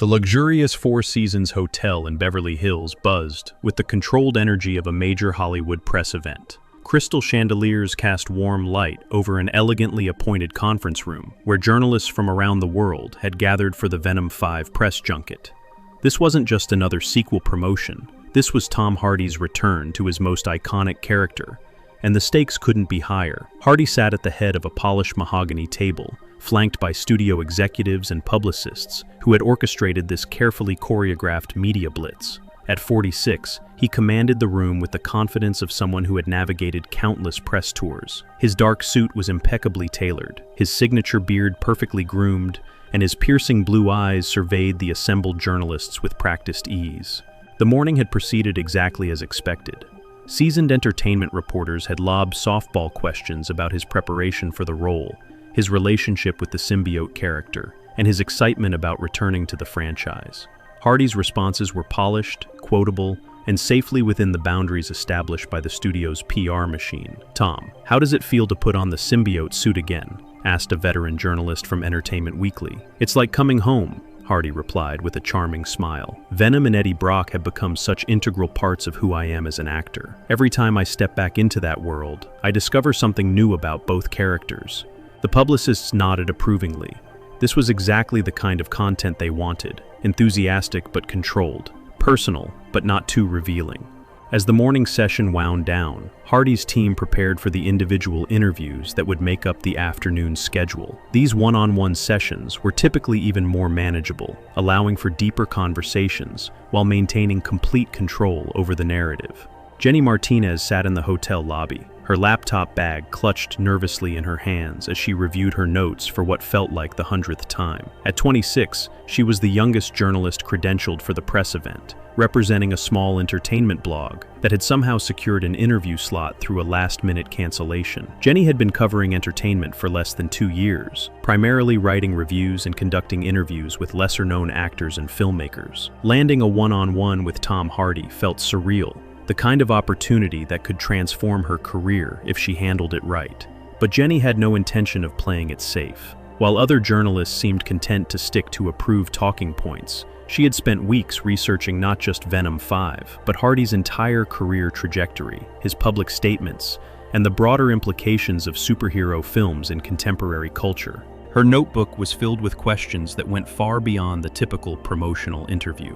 The luxurious Four Seasons Hotel in Beverly Hills buzzed with the controlled energy of a major Hollywood press event. Crystal chandeliers cast warm light over an elegantly appointed conference room where journalists from around the world had gathered for the Venom 5 press junket. This wasn't just another sequel promotion. This was Tom Hardy's return to his most iconic character, and the stakes couldn't be higher. Hardy sat at the head of a polished mahogany table, flanked by studio executives and publicists who had orchestrated this carefully choreographed media blitz. At 46, he commanded the room with the confidence of someone who had navigated countless press tours. His dark suit was impeccably tailored, his signature beard perfectly groomed, and his piercing blue eyes surveyed the assembled journalists with practiced ease. The morning had proceeded exactly as expected. Seasoned entertainment reporters had lobbed softball questions about his preparation for the role, his relationship with the symbiote character, and his excitement about returning to the franchise. Hardy's responses were polished, quotable, and safely within the boundaries established by the studio's PR machine. "Tom, how does it feel to put on the symbiote suit again?" asked a veteran journalist from Entertainment Weekly. "It's like coming home," Hardy replied with a charming smile. "Venom and Eddie Brock have become such integral parts of who I am as an actor. Every time I step back into that world, I discover something new about both characters." The publicists nodded approvingly. This was exactly the kind of content they wanted, enthusiastic but controlled, personal but not too revealing. As the morning session wound down, Hardy's team prepared for the individual interviews that would make up the afternoon schedule. These one-on-one sessions were typically even more manageable, allowing for deeper conversations while maintaining complete control over the narrative. Jenny Martinez sat in the hotel lobby, her laptop bag clutched nervously in her hands as she reviewed her notes for what felt like the 100th time. At 26, she was the youngest journalist credentialed for the press event, representing a small entertainment blog that had somehow secured an interview slot through a last-minute cancellation. Jenny had been covering entertainment for less than 2 years, primarily writing reviews and conducting interviews with lesser-known actors and filmmakers. Landing a one-on-one with Tom Hardy felt surreal, the kind of opportunity that could transform her career if she handled it right. But Jenny had no intention of playing it safe. While other journalists seemed content to stick to approved talking points, she had spent weeks researching not just Venom 5, but Hardy's entire career trajectory, his public statements, and the broader implications of superhero films in contemporary culture. Her notebook was filled with questions that went far beyond the typical promotional interview.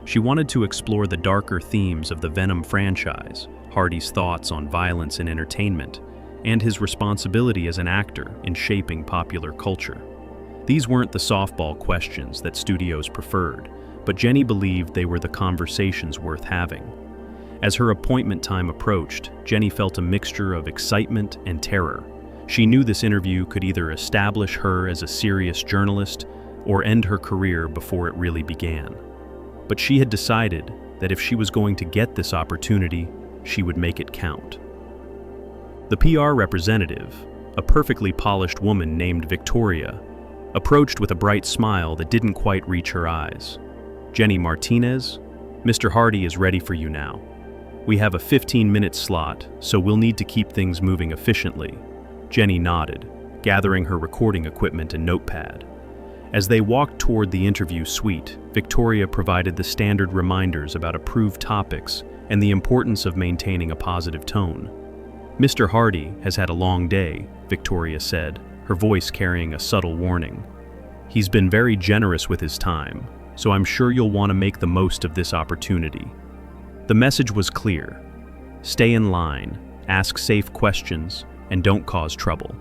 She wanted to explore the darker themes of the Venom franchise, Hardy's thoughts on violence in entertainment, and his responsibility as an actor in shaping popular culture. These weren't the softball questions that studios preferred, but Jenny believed they were the conversations worth having. As her appointment time approached, Jenny felt a mixture of excitement and terror. She knew this interview could either establish her as a serious journalist or end her career before it really began. But she had decided that if she was going to get this opportunity, she would make it count. The PR representative, a perfectly polished woman named Victoria, approached with a bright smile that didn't quite reach her eyes. "Jenny Martinez, Mr. Hardy is ready for you now. We have a 15-minute slot, so we'll need to keep things moving efficiently." Jenny nodded, gathering her recording equipment and notepad. As they walked toward the interview suite, Victoria provided the standard reminders about approved topics and the importance of maintaining a positive tone. "Mr. Hardy has had a long day," Victoria said, her voice carrying a subtle warning. "He's been very generous with his time, so I'm sure you'll want to make the most of this opportunity." The message was clear: stay in line, ask safe questions, and don't cause trouble.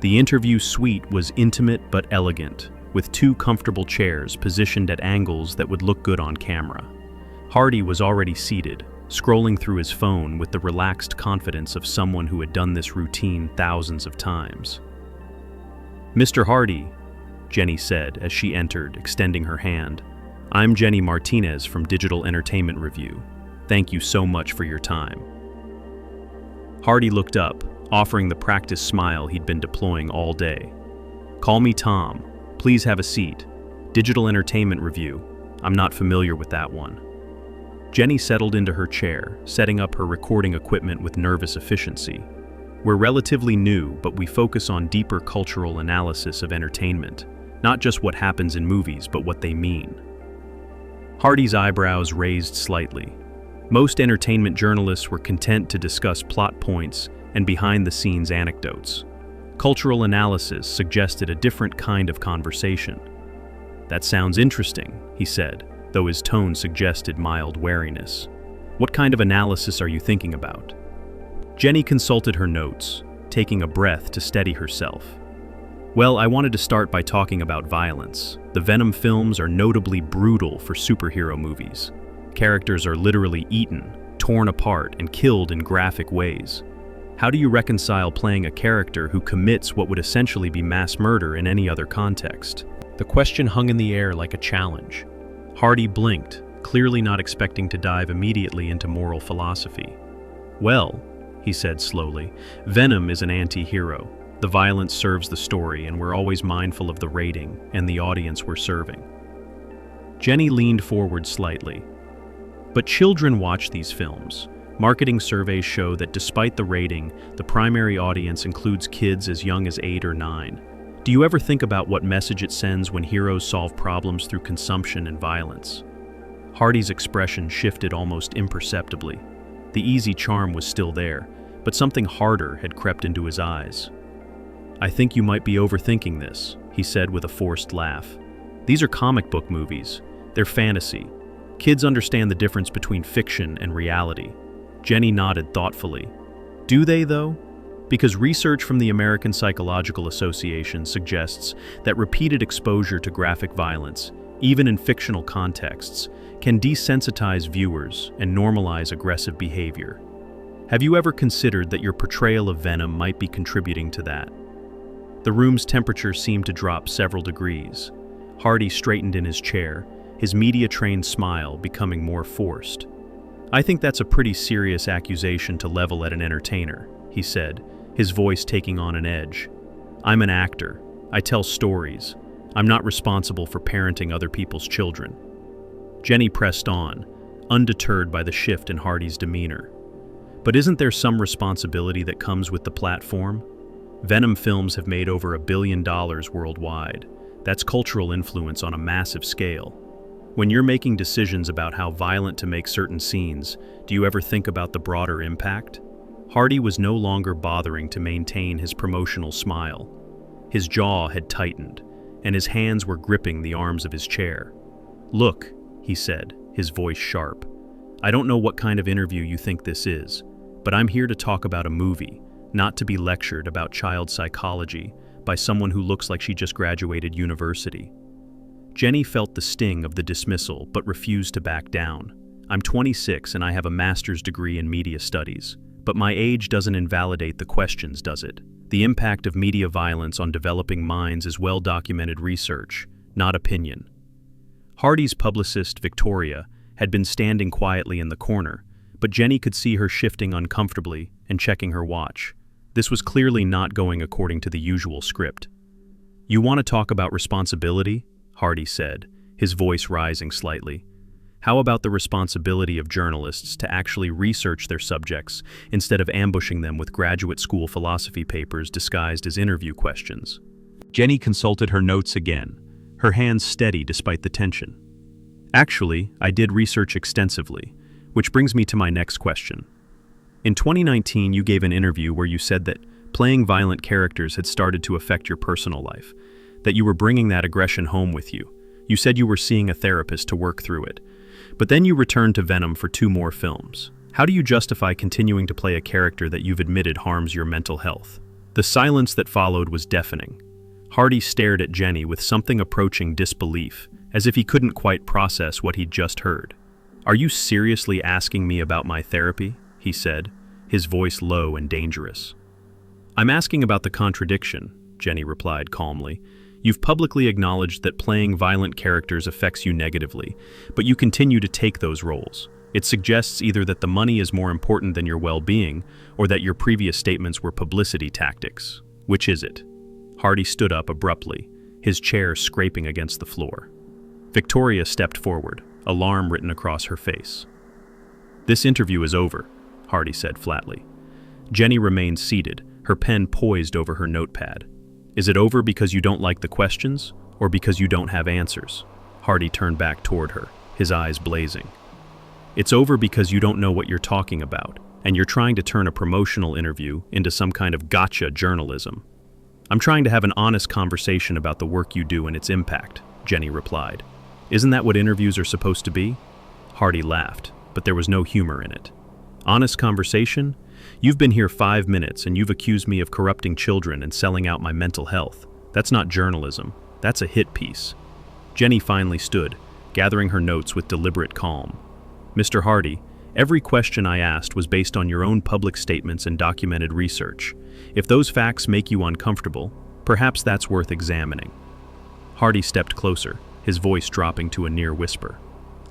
The interview suite was intimate but elegant, with 2 comfortable chairs positioned at angles that would look good on camera. Hardy was already seated, scrolling through his phone with the relaxed confidence of someone who had done this routine thousands of times. "Mr. Hardy," Jenny said as she entered, extending her hand, "I'm Jenny Martinez from Digital Entertainment Review. Thank you so much for your time." Hardy looked up, offering the practice smile he'd been deploying all day. "Call me Tom. Please have a seat. Digital Entertainment Review. I'm not familiar with that one." Jenny settled into her chair, setting up her recording equipment with nervous efficiency. "We're relatively new, but we focus on deeper cultural analysis of entertainment, not just what happens in movies, but what they mean. Hardy's eyebrows raised slightly. Most entertainment journalists were content to discuss plot points and behind-the-scenes anecdotes. Cultural analysis suggested a different kind of conversation. "That sounds interesting," he said, though his tone suggested mild wariness. "What kind of analysis are you thinking about?" Jenny consulted her notes, taking a breath to steady herself. "Well, I wanted to start by talking about violence. The Venom films are notably brutal for superhero movies. Characters are literally eaten, torn apart, and killed in graphic ways. How do you reconcile playing a character who commits what would essentially be mass murder in any other context?" The question hung in the air like a challenge. Hardy blinked, clearly not expecting to dive immediately into moral philosophy. "Well," he said slowly, "Venom is an anti-hero. The violence serves the story, and we're always mindful of the rating and the audience we're serving." Jenny leaned forward slightly. "But children watch these films. Marketing surveys show that despite the rating, the primary audience includes kids as young as 8 or 9. Do you ever think about what message it sends when heroes solve problems through consumption and violence?" Hardy's expression shifted almost imperceptibly. The easy charm was still there, but something harder had crept into his eyes. "I think you might be overthinking this," he said with a forced laugh. "These are comic book movies. They're fantasy. Kids understand the difference between fiction and reality." Jenny nodded thoughtfully. "Do they, though? Because research from the American Psychological Association suggests that repeated exposure to graphic violence, even in fictional contexts, can desensitize viewers and normalize aggressive behavior. Have you ever considered that your portrayal of Venom might be contributing to that?" The room's temperature seemed to drop several degrees. Hardy straightened in his chair, his media-trained smile becoming more forced. "I think that's a pretty serious accusation to level at an entertainer," he said, his voice taking on an edge. "I'm an actor. I tell stories. I'm not responsible for parenting other people's children." Jenny pressed on, undeterred by the shift in Hardy's demeanor. "But isn't there some responsibility that comes with the platform? Venom films have made over $1 billion worldwide. That's cultural influence on a massive scale. When you're making decisions about how violent to make certain scenes, do you ever think about the broader impact?" Hardy was no longer bothering to maintain his promotional smile. His jaw had tightened, and his hands were gripping the arms of his chair. "Look," he said, his voice sharp, "I don't know what kind of interview you think this is, but I'm here to talk about a movie, not to be lectured about child psychology by someone who looks like she just graduated university." Jenny felt the sting of the dismissal but refused to back down. "I'm 26 and I have a master's degree in media studies, but my age doesn't invalidate the questions, does it? The impact of media violence on developing minds is well-documented research, not opinion." Hardy's publicist, Victoria, had been standing quietly in the corner, but Jenny could see her shifting uncomfortably and checking her watch. This was clearly not going according to the usual script. "You want to talk about responsibility?" Hardy said, his voice rising slightly. "How about the responsibility of journalists to actually research their subjects instead of ambushing them with graduate school philosophy papers disguised as interview questions?" Jenny consulted her notes again, her hands steady despite the tension. "Actually, I did research extensively, which brings me to my next question. In 2019, you gave an interview where you said that playing violent characters had started to affect your personal life, that you were bringing that aggression home with you. You said you were seeing a therapist to work through it. But then you returned to Venom for 2 more films. How do you justify continuing to play a character that you've admitted harms your mental health?" The silence that followed was deafening. Hardy stared at Jenny with something approaching disbelief, as if he couldn't quite process what he'd just heard. "Are you seriously asking me about my therapy?" he said, his voice low and dangerous. "I'm asking about the contradiction," Jenny replied calmly. "You've publicly acknowledged that playing violent characters affects you negatively, but you continue to take those roles. It suggests either that the money is more important than your well-being, or that your previous statements were publicity tactics. Which is it?" Hardy stood up abruptly, his chair scraping against the floor. Victoria stepped forward, alarm written across her face. "This interview is over," Hardy said flatly. Jenny remained seated, her pen poised over her notepad. "Is it over because you don't like the questions, or because you don't have answers?" Hardy turned back toward her, his eyes blazing. "It's over because you don't know what you're talking about, and you're trying to turn a promotional interview into some kind of gotcha journalism." "I'm trying to have an honest conversation about the work you do and its impact," Jenny replied. "Isn't that what interviews are supposed to be?" Hardy laughed, but there was no humor in it. "Honest conversation? You've been here 5 minutes and you've accused me of corrupting children and selling out my mental health. That's not journalism. That's a hit piece." Jenny finally stood, gathering her notes with deliberate calm. "Mr. Hardy, every question I asked was based on your own public statements and documented research. If those facts make you uncomfortable, perhaps that's worth examining." Hardy stepped closer, his voice dropping to a near whisper.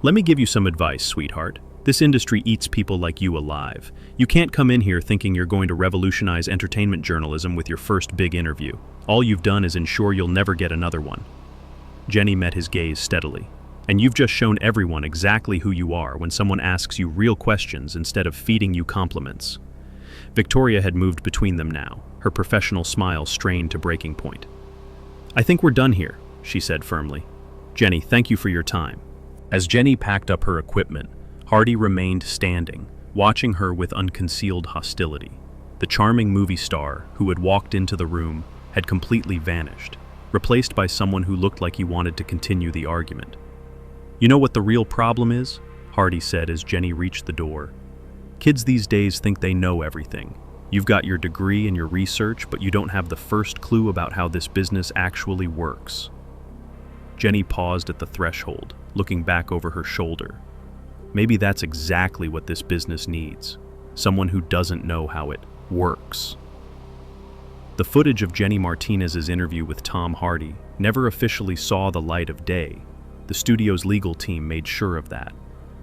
"Let me give you some advice, sweetheart. This industry eats people like you alive. You can't come in here thinking you're going to revolutionize entertainment journalism with your first big interview. All you've done is ensure you'll never get another one." Jenny met his gaze steadily. "And you've just shown everyone exactly who you are when someone asks you real questions instead of feeding you compliments." Victoria had moved between them now, her professional smile strained to breaking point. "I think we're done here," she said firmly. "Jenny, thank you for your time." As Jenny packed up her equipment, Hardy remained standing, watching her with unconcealed hostility. The charming movie star who had walked into the room had completely vanished, replaced by someone who looked like he wanted to continue the argument. "You know what the real problem is?" Hardy said as Jenny reached the door. "Kids these days think they know everything. You've got your degree and your research, but you don't have the first clue about how this business actually works." Jenny paused at the threshold, looking back over her shoulder. Maybe that's exactly what this business needs. Someone who doesn't know how it works. The footage of Jenny Martinez's interview with Tom Hardy never officially saw the light of day. The studio's legal team made sure of that.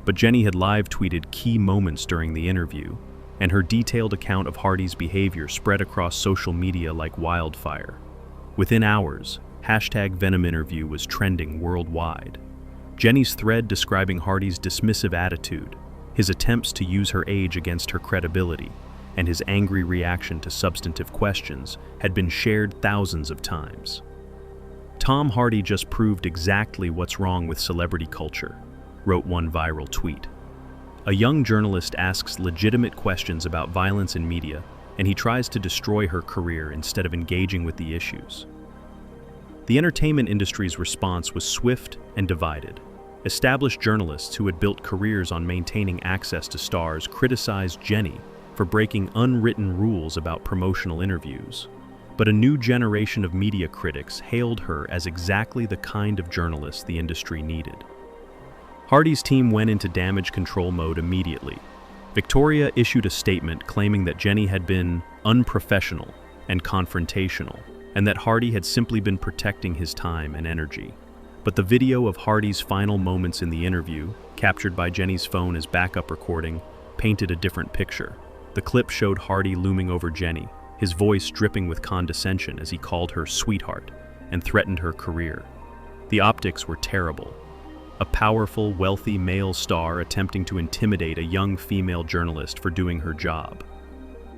But Jenny had live tweeted key moments during the interview, and her detailed account of Hardy's behavior spread across social media like wildfire. Within hours, #Venom interview was trending worldwide. Jenny's thread describing Hardy's dismissive attitude, his attempts to use her age against her credibility, and his angry reaction to substantive questions had been shared thousands of times. "Tom Hardy just proved exactly what's wrong with celebrity culture," wrote one viral tweet. "A young journalist asks legitimate questions about violence in media, and he tries to destroy her career instead of engaging with the issues." The entertainment industry's response was swift and divided. Established journalists who had built careers on maintaining access to stars criticized Jenny for breaking unwritten rules about promotional interviews. But a new generation of media critics hailed her as exactly the kind of journalist the industry needed. Hardy's team went into damage control mode immediately. Victoria issued a statement claiming that Jenny had been unprofessional and confrontational, and that Hardy had simply been protecting his time and energy. But the video of Hardy's final moments in the interview, captured by Jenny's phone as backup recording, painted a different picture. The clip showed Hardy looming over Jenny, his voice dripping with condescension as he called her sweetheart and threatened her career. The optics were terrible. A powerful, wealthy male star attempting to intimidate a young female journalist for doing her job.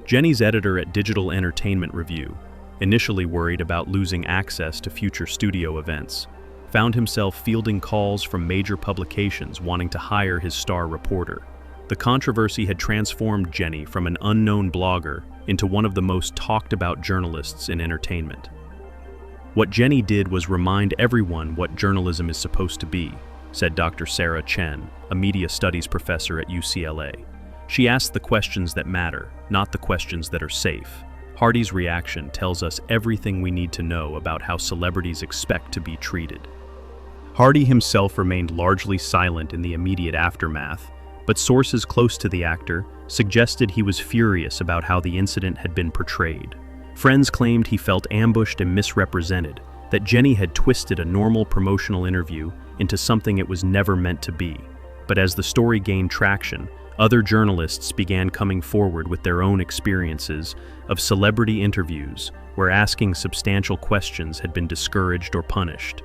Jenny's editor at Digital Entertainment Review, initially worried about losing access to future studio events, found himself fielding calls from major publications wanting to hire his star reporter. The controversy had transformed Jenny from an unknown blogger into one of the most talked about journalists in entertainment. What Jenny did was remind everyone what journalism is supposed to be, said Dr. Sarah Chen, a media studies professor at UCLA. She asked the questions that matter, not the questions that are safe. Hardy's reaction tells us everything we need to know about how celebrities expect to be treated. Hardy himself remained largely silent in the immediate aftermath, but sources close to the actor suggested he was furious about how the incident had been portrayed. Friends claimed he felt ambushed and misrepresented, that Jenny had twisted a normal promotional interview into something it was never meant to be. But as the story gained traction, other journalists began coming forward with their own experiences of celebrity interviews where asking substantial questions had been discouraged or punished.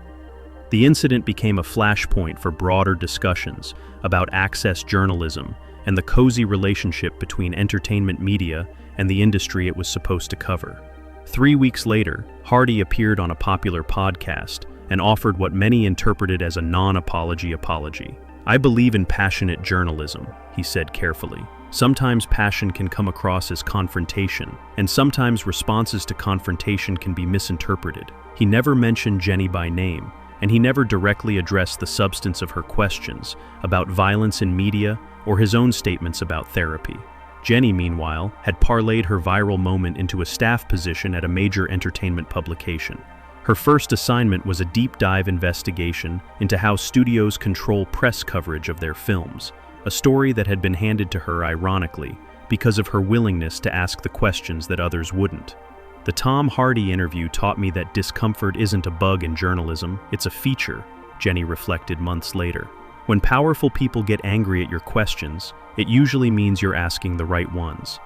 The incident became a flashpoint for broader discussions about access journalism and the cozy relationship between entertainment media and the industry it was supposed to cover. 3 weeks later, Hardy appeared on a popular podcast, and offered what many interpreted as a non-apology apology. "I believe in passionate journalism," he said carefully. "Sometimes passion can come across as confrontation, and sometimes responses to confrontation can be misinterpreted." He never mentioned Jenny by name, and he never directly addressed the substance of her questions about violence in media or his own statements about therapy. Jenny, meanwhile, had parlayed her viral moment into a staff position at a major entertainment publication. Her first assignment was a deep dive investigation into how studios control press coverage of their films, a story that had been handed to her ironically because of her willingness to ask the questions that others wouldn't. "The Tom Hardy interview taught me that discomfort isn't a bug in journalism, it's a feature," Jenny reflected months later. "When powerful people get angry at your questions, it usually means you're asking the right ones."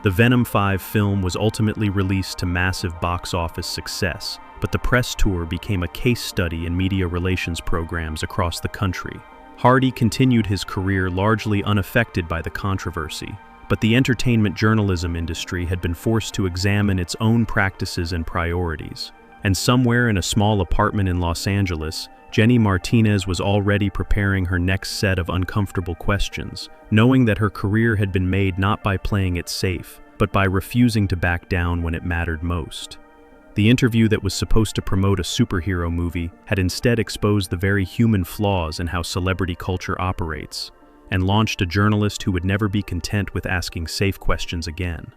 The Venom 5 film was ultimately released to massive box office success, but the press tour became a case study in media relations programs across the country. Hardy continued his career largely unaffected by the controversy, but the entertainment journalism industry had been forced to examine its own practices and priorities. And somewhere in a small apartment in Los Angeles, Jenny Martinez was already preparing her next set of uncomfortable questions, knowing that her career had been made not by playing it safe, but by refusing to back down when it mattered most. The interview that was supposed to promote a superhero movie had instead exposed the very human flaws in how celebrity culture operates, and launched a journalist who would never be content with asking safe questions again.